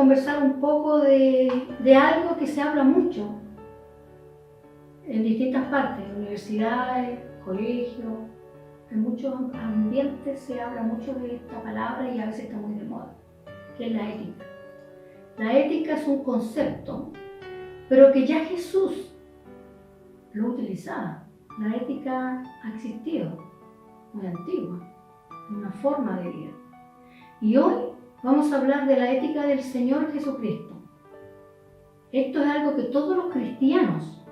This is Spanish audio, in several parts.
conversar un poco de algo que se habla mucho en distintas partes, universidades, colegios, en muchos ambientes se habla mucho de esta palabra y a veces está muy de moda, que es la ética. La ética es un concepto, pero que ya Jesús lo utilizaba. La ética ha existido, muy antigua, una forma de vida. Y hoy vamos a hablar de la ética del Señor Jesucristo. Esto es algo que todos los cristianos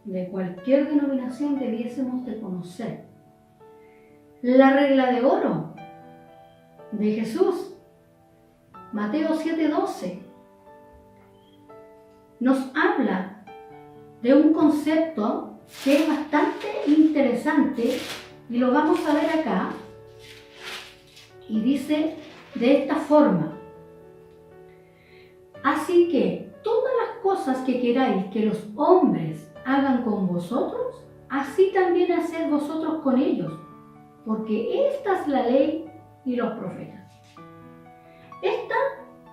de cualquier denominación debiésemos de conocer. La regla de oro de Jesús, Mateo 7:12, nos habla de un concepto que es bastante interesante y lo vamos a ver acá. Y dice de esta forma: así que todas las cosas que queráis que los hombres hagan con vosotros, así también haced vosotros con ellos, porque esta es la ley y los profetas. Esta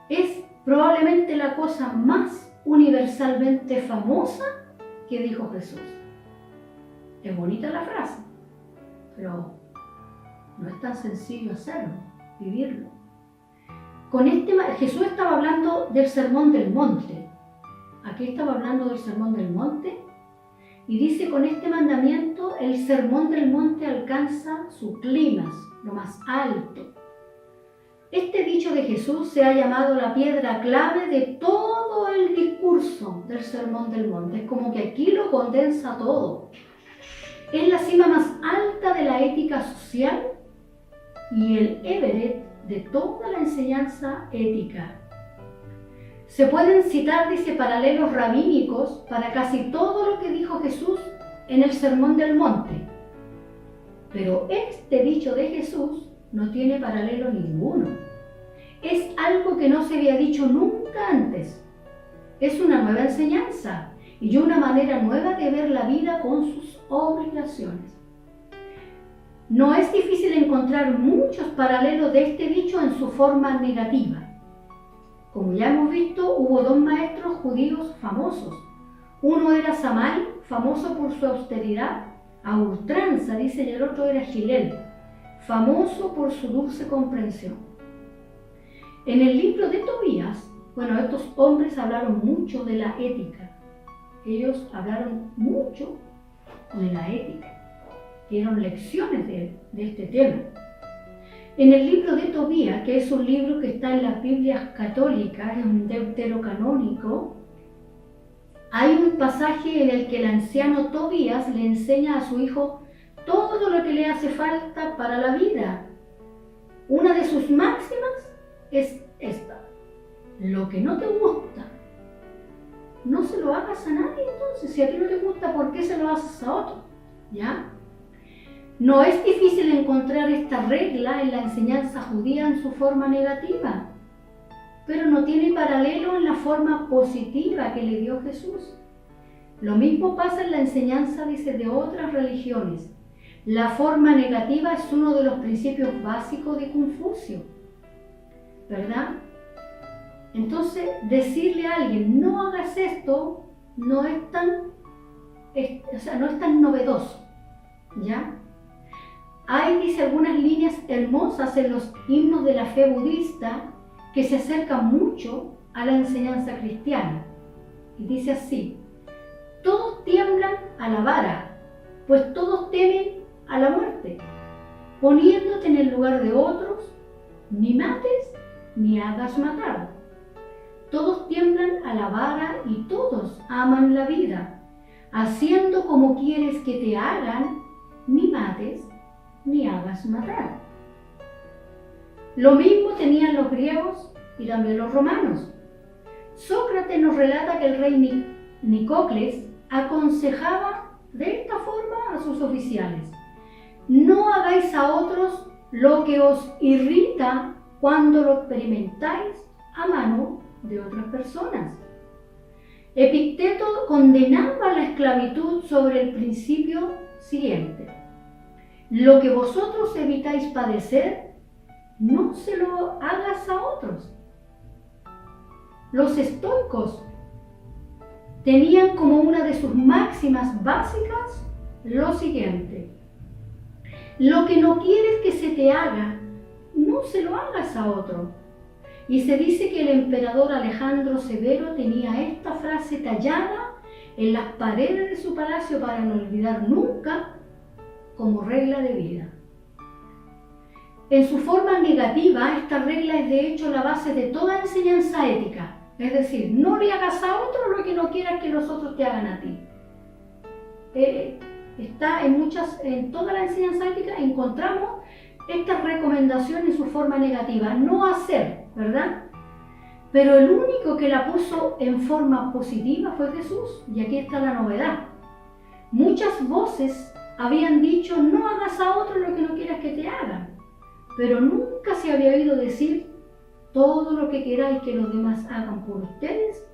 es probablemente la cosa más universalmente famosa que dijo Jesús. Es bonita la frase, pero no es tan sencillo hacerlo, vivirlo. Jesús estaba hablando del Sermón del Monte. Aquí estaba hablando del Sermón del Monte y dice: con este mandamiento el Sermón del Monte alcanza su clímax, lo más alto. Este dicho de Jesús se ha llamado la piedra clave de todo el discurso del Sermón del Monte. Es como que aquí lo condensa todo. Es la cima más alta de la ética social y el Everest de toda la enseñanza ética. Se pueden citar, dice, paralelos rabínicos para casi todo lo que dijo Jesús en el Sermón del Monte. Pero este dicho de Jesús no tiene paralelo ninguno. Es algo que no se había dicho nunca antes. Es una nueva enseñanza y una manera nueva de ver la vida con sus obligaciones. No es difícil encontrar muchos paralelos de este dicho en su forma negativa. Como ya hemos visto, hubo dos maestros judíos famosos. Uno era Samai, famoso por su austeridad a ultranza, dice, y el otro era Gilel, famoso por su dulce comprensión. En el libro de Tobías, estos hombres hablaron mucho de la ética. Ellos hablaron mucho de la ética. Dieron lecciones de este tema. En el libro de Tobías, que es un libro que está en las Biblias católicas, es un deuterocanónico, hay un pasaje en el que el anciano Tobías le enseña a su hijo todo lo que le hace falta para la vida. Una de sus máximas es esta: lo que no te gusta, no se lo hagas a nadie. Entonces, si a ti no te gusta, ¿por qué se lo haces a otro? ¿Ya? No es difícil encontrar esta regla en la enseñanza judía en su forma negativa, pero no tiene paralelo en la forma positiva que le dio Jesús. Lo mismo pasa en la enseñanza, dice, de otras religiones. La forma negativa es uno de los principios básicos de Confucio, ¿verdad? Entonces, decirle a alguien, no hagas esto, no es tan novedoso, ¿ya? Hay, dice, algunas líneas hermosas en los himnos de la fe budista que se acercan mucho a la enseñanza cristiana. Y dice así: todos tiemblan a la vara, pues todos temen a la muerte. Poniéndote en el lugar de otros, ni mates ni hagas matar. Todos tiemblan a la vara y todos aman la vida. Haciendo como quieres que te hagan, ni mates ni hagas matar. Lo mismo tenían los griegos y también los romanos. Sócrates nos relata que el rey Nicocles aconsejaba de esta forma a sus oficiales: no hagáis a otros lo que os irrita cuando lo experimentáis a mano de otras personas. Epicteto condenaba la esclavitud sobre el principio siguiente: lo que vosotros evitáis padecer, no se lo hagas a otros. Los estoicos tenían como una de sus máximas básicas lo siguiente: lo que no quieres que se te haga, no se lo hagas a otro. Y se dice que el emperador Alejandro Severo tenía esta frase tallada en las paredes de su palacio para no olvidar nunca, como regla de vida. En su forma negativa, esta regla es de hecho la base de toda enseñanza ética. Es decir, no le hagas a otro lo que no quieras que los otros te hagan a ti. Está en toda la enseñanza ética encontramos esta recomendación en su forma negativa, no hacer, ¿verdad? Pero el único que la puso en forma positiva fue Jesús, y aquí está la novedad. Muchas voces habían dicho, no hagas a otro lo que no quieras que te hagan, pero nunca se había oído decir, todo lo que queráis que los demás hagan por ustedes,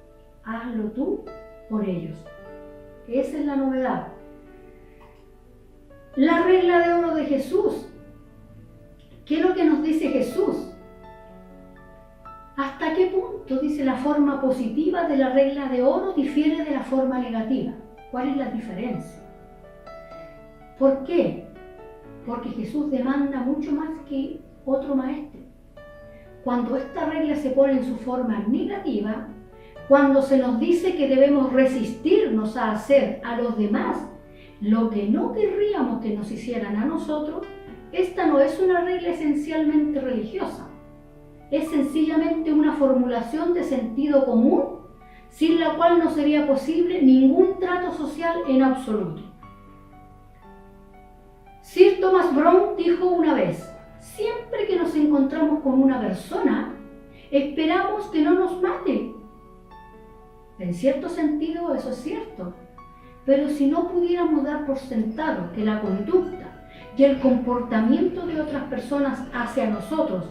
hazlo tú por ellos. Esa es la novedad. La regla de oro de Jesús. ¿Qué es lo que nos dice Jesús? ¿Hasta qué punto, dice, la forma positiva de la regla de oro difiere de la forma negativa? ¿Cuál es la diferencia? ¿Por qué? Porque Jesús demanda mucho más que otro maestro. Cuando esta regla se pone en su forma negativa, cuando se nos dice que debemos resistirnos a hacer a los demás lo que no querríamos que nos hicieran a nosotros, esta no es una regla esencialmente religiosa. Es sencillamente una formulación de sentido común, sin la cual no sería posible ningún trato social en absoluto. Sir Thomas Browne dijo una vez, siempre que nos encontramos con una persona, esperamos que no nos mate. En cierto sentido eso es cierto, pero si no pudiéramos dar por sentado que la conducta y el comportamiento de otras personas hacia nosotros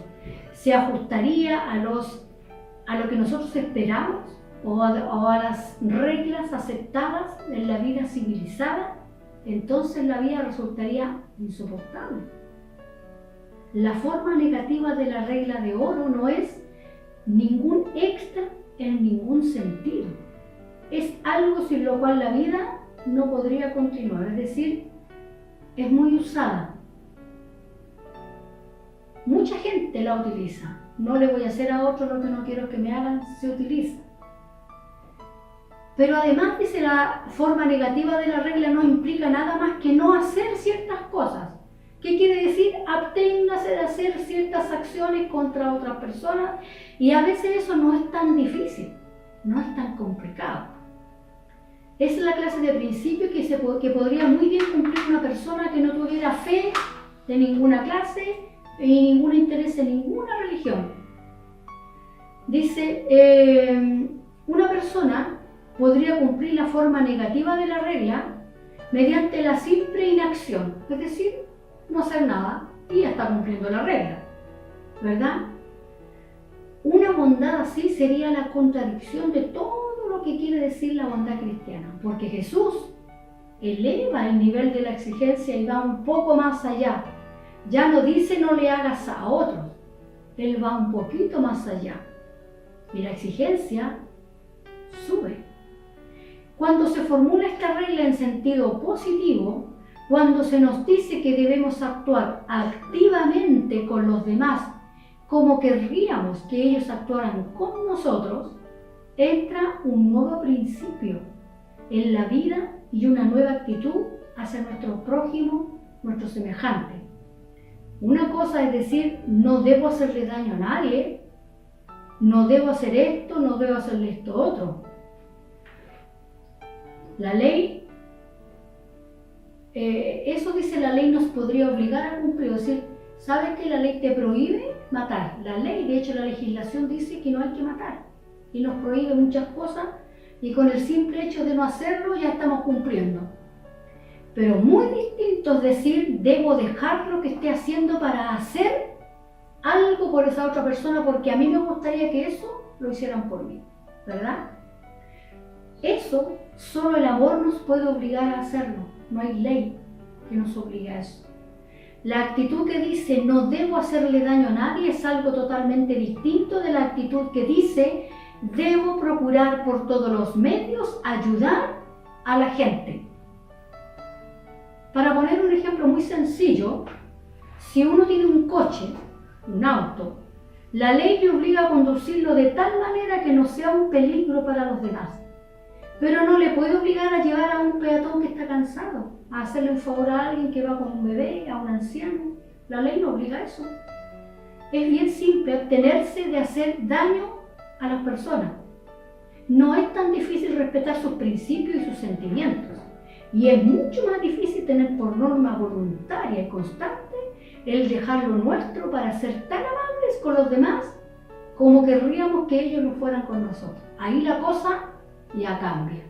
se ajustaría a lo que nosotros esperamos o a las reglas aceptadas en la vida civilizada, entonces la vida resultaría insoportable. La forma negativa de la regla de oro no es ningún extra en ningún sentido. Es algo sin lo cual la vida no podría continuar, es decir, es muy usada. Mucha gente la utiliza. No le voy a hacer a otro lo que no quiero que me hagan, se utiliza. Pero además, dice, la forma negativa de la regla no implica nada más que no hacer ciertas cosas. ¿Qué quiere decir? Absténgase de hacer ciertas acciones contra otras personas, y a veces eso no es tan difícil, no es tan complicado. Es la clase de principio que podría muy bien cumplir una persona que no tuviera fe de ninguna clase y ningún interés en ninguna religión. Dice, una persona podría cumplir la forma negativa de la regla mediante la simple inacción, es decir, no hacer nada y ya está cumpliendo la regla, ¿verdad? Una bondad así sería la contradicción de todo lo que quiere decir la bondad cristiana, porque Jesús eleva el nivel de la exigencia y va un poco más allá. Ya no dice no le hagas a otros, Él va un poquito más allá y la exigencia sube. Cuando se formula esta regla en sentido positivo, cuando se nos dice que debemos actuar activamente con los demás como querríamos que ellos actuaran con nosotros, entra un nuevo principio en la vida y una nueva actitud hacia nuestro prójimo, nuestro semejante. Una cosa es decir, no debo hacerle daño a nadie, no debo hacer esto, no debo hacerle esto otro. La ley, eso dice la ley, nos podría obligar a cumplir. Es decir, ¿sabes que la ley te prohíbe matar? La ley, de hecho la legislación dice que no hay que matar y nos prohíbe muchas cosas, y con el simple hecho de no hacerlo ya estamos cumpliendo. Pero muy distinto es decir, debo dejar lo que esté haciendo para hacer algo por esa otra persona, porque a mí me gustaría que eso lo hicieran por mí, ¿verdad? Eso solo el amor nos puede obligar a hacerlo, no hay ley que nos obligue a eso. La actitud que dice no debo hacerle daño a nadie es algo totalmente distinto de la actitud que dice debo procurar por todos los medios ayudar a la gente. Para poner un ejemplo muy sencillo, si uno tiene un coche, un auto, la ley le obliga a conducirlo de tal manera que no sea un peligro para los demás. Pero no le puede obligar a llevar a un peatón que está cansado, a hacerle un favor a alguien que va con un bebé, a un anciano. La ley no obliga a eso. Es bien simple abstenerse de hacer daño a las personas. No es tan difícil respetar sus principios y sus sentimientos. Y es mucho más difícil tener por norma voluntaria y constante el dejar lo nuestro para ser tan amables con los demás como querríamos que ellos lo fueran con nosotros. Ahí la cosa ya cambia.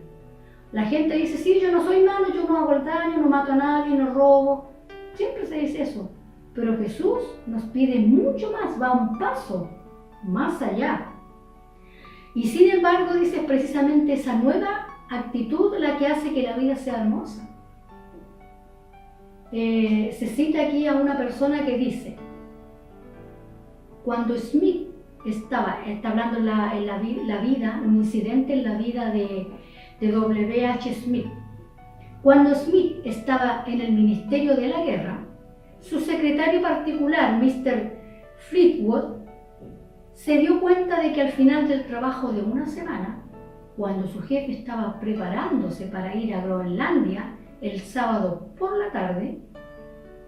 La gente dice, sí, yo no soy malo, yo no hago el daño, no mato a nadie, no robo. Siempre se dice eso. Pero Jesús nos pide mucho más, va un paso más allá. Y sin embargo, dice, es precisamente esa nueva actitud la que hace que la vida sea hermosa. Se cita aquí a una persona que dice, cuando Smith está hablando en la vida, un incidente en la vida de W.H. Smith. Cuando Smith estaba en el Ministerio de la Guerra, su secretario particular, Mr. Fleetwood, se dio cuenta de que al final del trabajo de una semana, cuando su jefe estaba preparándose para ir a Groenlandia el sábado por la tarde,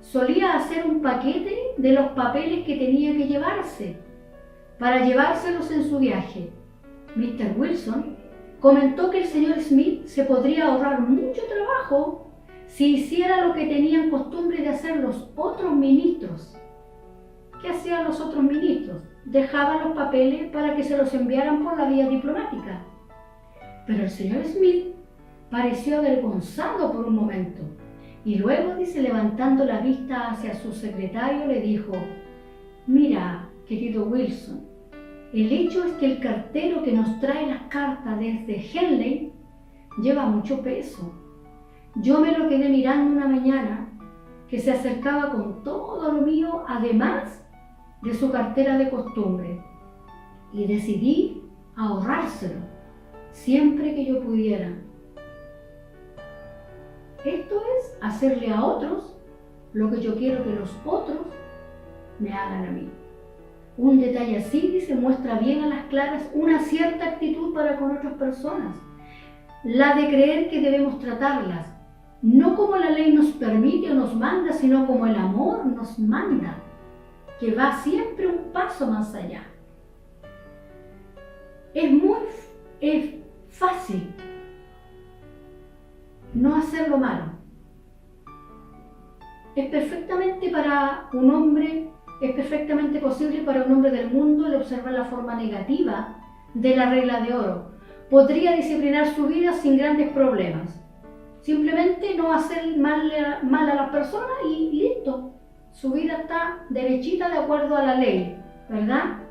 solía hacer un paquete de los papeles que tenía que llevarse para llevárselos en su viaje. Mr. Wilson comentó que el señor Smith se podría ahorrar mucho trabajo si hiciera lo que tenían costumbre de hacer los otros ministros. ¿Qué hacían los otros ministros? Dejaban los papeles para que se los enviaran por la vía diplomática. Pero el señor Smith pareció avergonzado por un momento y luego, dice, levantando la vista hacia su secretario, le dijo, mira, querido Wilson, el hecho es que el cartero que nos trae las cartas desde Henley lleva mucho peso. Yo me lo quedé mirando una mañana que se acercaba con todo lo mío, además de su cartera de costumbre, y decidí ahorrárselo siempre que yo pudiera. Esto es hacerle a otros lo que yo quiero que los otros me hagan a mí. Un detalle así, dice, muestra bien a las claras una cierta actitud para con otras personas, la de creer que debemos tratarlas no como la ley nos permite o nos manda, sino como el amor nos manda, que va siempre un paso más allá. Es fácil no hacer lo malo. Es perfectamente posible para un hombre del mundo el observar la forma negativa de la regla de oro. Podría disciplinar su vida sin grandes problemas. Simplemente no hacer mal a las personas y listo. Su vida está derechita de acuerdo a la ley, ¿verdad?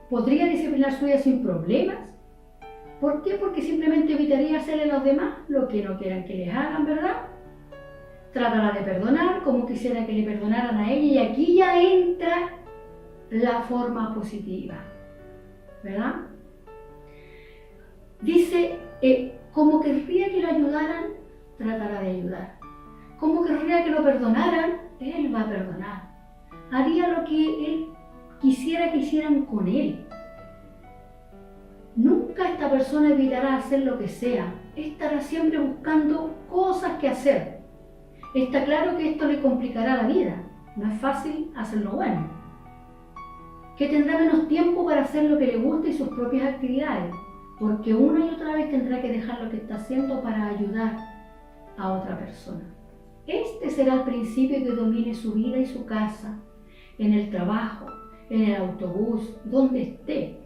Podría disciplinar su vida sin problemas. ¿Por qué? Porque simplemente evitaría hacerle a los demás lo que no quieran que les hagan, ¿verdad? Tratará de perdonar como quisiera que le perdonaran a ella, y aquí ya entra la forma positiva, ¿verdad? Dice, como querría que lo ayudaran, tratará de ayudar. Como querría que lo perdonaran, él va a perdonar. Haría lo que él quisiera que hicieran con él. Nunca esta persona evitará hacer lo que sea. Estará siempre buscando cosas que hacer. Está claro que esto le complicará la vida. No es fácil hacerlo bueno. Que tendrá menos tiempo para hacer lo que le gusta y sus propias actividades, porque una y otra vez tendrá que dejar lo que está haciendo para ayudar a otra persona. Este será el principio que domine su vida y su casa, en el trabajo, en el autobús, donde esté.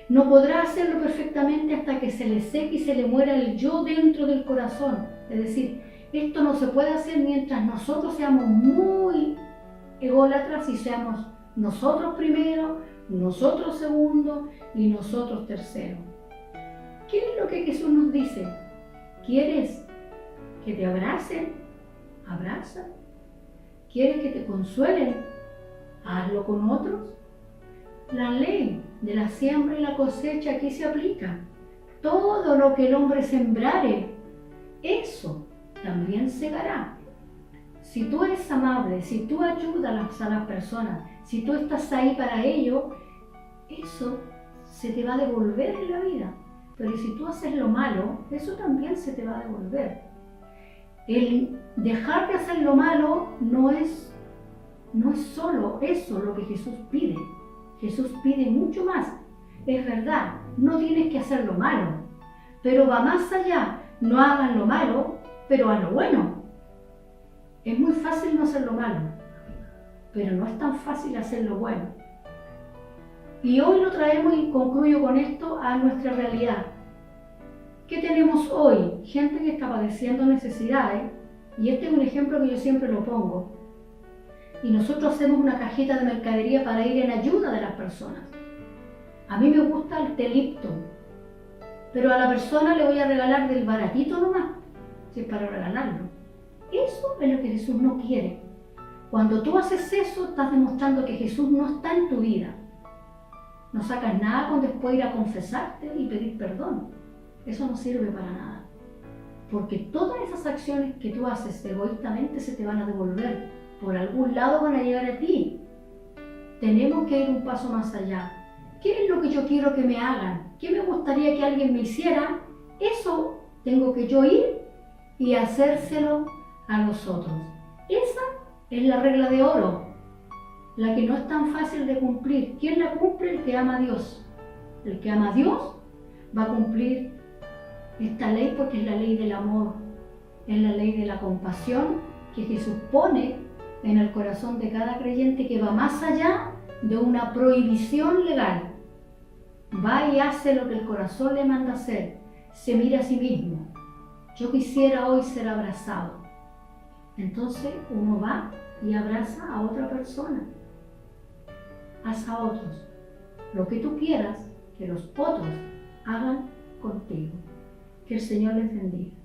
No podrá hacerlo perfectamente hasta que se le seque y se le muera el yo dentro del corazón. Es decir, esto no se puede hacer mientras nosotros seamos muy ególatras y seamos nosotros primero, nosotros segundo y nosotros tercero. ¿Qué es lo que Jesús nos dice? ¿Quieres que te abracen? Abraza. ¿Quieres que te consuelen? Hazlo con otros. la ley de la siembra y la cosecha aquí se aplica. Todo lo que el hombre sembrare, eso también segará. Si tú eres amable, si tú ayudas a las personas, si tú estás ahí para ello, eso se te va a devolver en la vida. Pero si tú haces lo malo, eso también se te va a devolver. El dejar de hacer lo malo no es solo eso lo que Jesús pide. Jesús pide mucho más. Es verdad, no tienes que hacer lo malo, pero va más allá. No hagan lo malo, pero a lo bueno. Es muy fácil no hacer lo malo, pero no es tan fácil hacer lo bueno. Y hoy lo traemos, y concluyo con esto, a nuestra realidad. ¿Qué tenemos hoy? Gente que está padeciendo necesidades, y este es un ejemplo que yo siempre lo pongo. Y nosotros hacemos una cajita de mercadería para ir en ayuda de las personas. A mí me gusta el té Lipton, pero a la persona le voy a regalar del baratito nomás, si es para regalarlo. Eso es lo que Jesús no quiere. Cuando tú haces eso, estás demostrando que Jesús no está en tu vida. No sacas nada con después ir a confesarte y pedir perdón. Eso no sirve para nada. Porque todas esas acciones que tú haces egoístamente se te van a devolver. Por algún lado van a llegar a ti. Tenemos que ir un paso más allá. ¿Qué es lo que yo quiero que me hagan? ¿Qué me gustaría que alguien me hiciera? Eso tengo que yo ir y hacérselo a los otros. Esa es la regla de oro, la que no es tan fácil de cumplir. ¿Quién la cumple? El que ama a Dios. El que ama a Dios va a cumplir esta ley porque es la ley del amor, es la ley de la compasión que Jesús pone en el corazón de cada creyente, que va más allá de una prohibición legal. Va y hace lo que el corazón le manda hacer, se mira a sí mismo. Yo quisiera hoy ser abrazado. Entonces uno va y abraza a otra persona. Haz a otros lo que tú quieras que los otros hagan contigo. Que el Señor les bendiga.